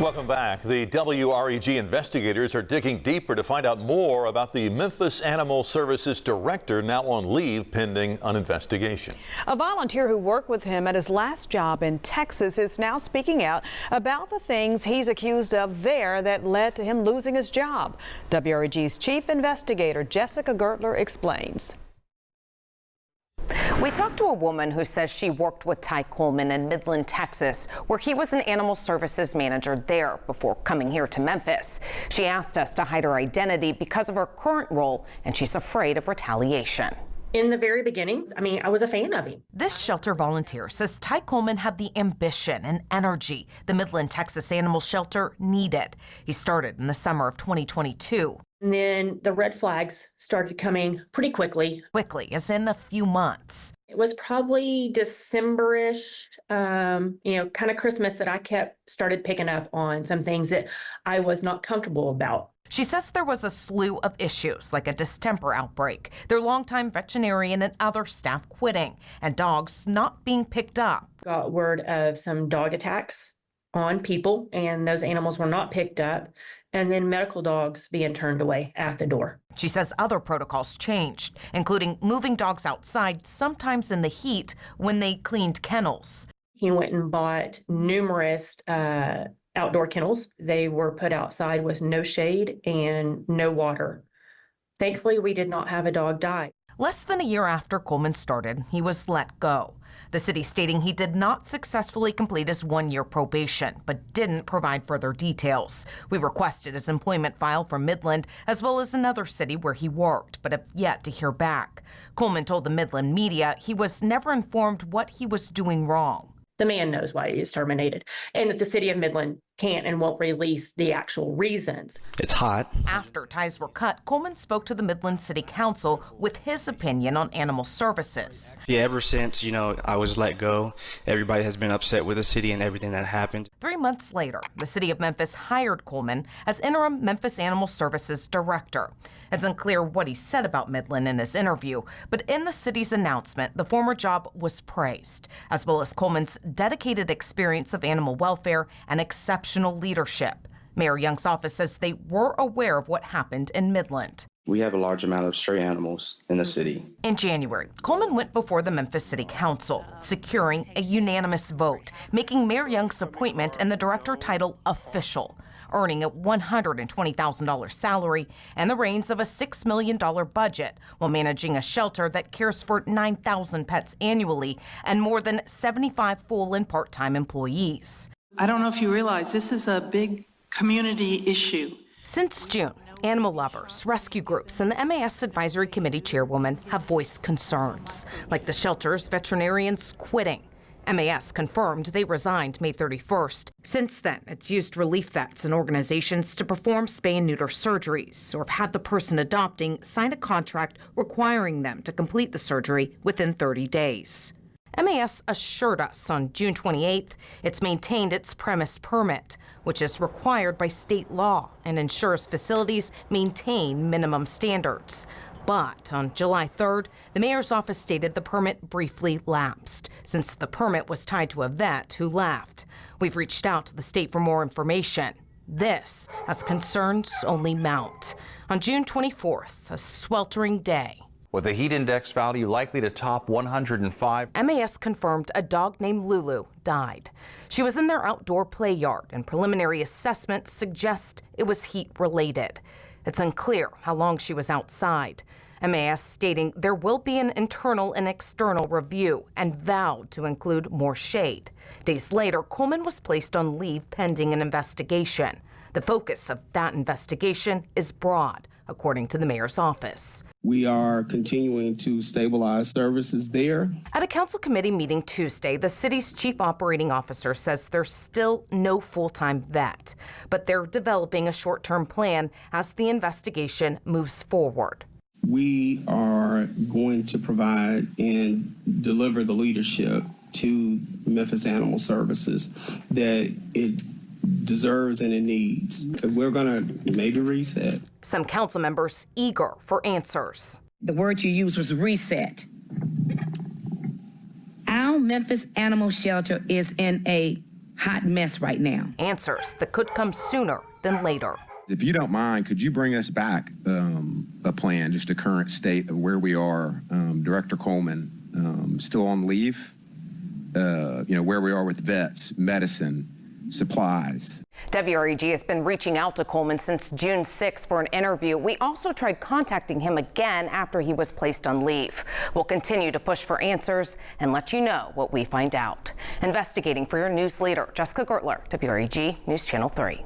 Welcome back. The WREG investigators are digging deeper to find out more about the Memphis Animal Services director now on leave pending an investigation. A volunteer who worked with him at his last job in Texas is now speaking out about the things he's accused of there that led to him losing his job. WREG's chief investigator Jessica Gertler explains. We talked to a woman who says she worked with Ty Coleman in Midland, Texas, where he was an animal services manager there before coming here to Memphis. She asked us to hide her identity because of her current role, and she's afraid of retaliation. In the very beginning, I was a fan of him. This shelter volunteer says Ty Coleman had the ambition and energy the Midland, Texas Animal Shelter needed. He started in the summer of 2022. And then the red flags started coming pretty quickly. Quickly, as in a few months. It was probably December-ish, kind of Christmas, that I started picking up on some things that I was not comfortable about. She says there was a slew of issues, like a distemper outbreak, their longtime veterinarian and other staff quitting, and dogs not being picked up. Got word of some dog attacks on people, and those animals were not picked up, and then medical dogs being turned away at the door. She says other protocols changed, including moving dogs outside, sometimes in the heat, when they cleaned kennels. He went and bought numerous outdoor kennels. They were put outside with no shade and no water. Thankfully, we did not have a dog die. Less than a year after Coleman started, he was let go. The city stating he did not successfully complete his one-year probation, but didn't provide further details. We requested his employment file from Midland, as well as another city where he worked, but have yet to hear back. Coleman told the Midland media he was never informed what he was doing wrong. The man knows why he is terminated, and that the city of Midland can't and won't release the actual reasons. It's hot. After ties were cut, Coleman spoke to the Midland City Council with his opinion on animal services. Yeah, ever since, I was let go, everybody has been upset with the city and everything that happened. 3 months later, the city of Memphis hired Coleman as interim Memphis Animal Services director. It's unclear what he said about Midland in his interview, but in the city's announcement, the former job was praised, as well as Coleman's dedicated experience of animal welfare and exceptional leadership. Mayor Young's office says they were aware of what happened in Midland. We have a large amount of stray animals in the city. In January, Coleman went before the Memphis City Council, securing a unanimous vote, making Mayor Young's appointment and the director title official, earning a $120,000 salary and the reins of a $6 million budget while managing a shelter that cares for 9,000 pets annually and more than 75 full and part-time employees. I don't know if you realize this is a big community issue. Since June, animal lovers, rescue groups, and the MAS Advisory Committee chairwoman have voiced concerns, like the shelter's veterinarians quitting. MAS confirmed they resigned May 31st. Since then, it's used relief vets and organizations to perform spay and neuter surgeries, or have had the person adopting sign a contract requiring them to complete the surgery within 30 days. MAS assured us on June 28th it's maintained its premise permit, which is required by state law and ensures facilities maintain minimum standards. But on July 3rd, the mayor's office stated the permit briefly lapsed, since the permit was tied to a vet who left. We've reached out to the state for more information. This, as concerns only mount. On June 24th, a sweltering day. With a heat index value likely to top 105. MAS confirmed a dog named Lulu died. She was in their outdoor play yard, and preliminary assessments suggest it was heat-related. It's unclear how long she was outside. MAS stating there will be an internal and external review and vowed to include more shade. Days later, Coleman was placed on leave pending an investigation. The focus of that investigation is broad, according to the mayor's office. We are continuing to stabilize services there. At a council committee meeting Tuesday, the city's chief operating officer says there's still no full-time vet, but they're developing a short-term plan as the investigation moves forward. We are going to provide and deliver the leadership to Memphis Animal Services that it deserves and it needs. We're going to maybe reset. Some council members eager for answers. The word you used was reset. Our Memphis Animal Shelter is in a hot mess right now. Answers that could come sooner than later. If you don't mind, could you bring us back a plan, just a current state of where we are? Director Coleman, still on leave? Where we are with vets, medicine, supplies. WREG has been reaching out to Coleman since June 6 for an interview. We also tried contacting him again after he was placed on leave. We'll continue to push for answers and let you know what we find out. Investigating for your news leader, Jessica Gertler, WREG News Channel 3.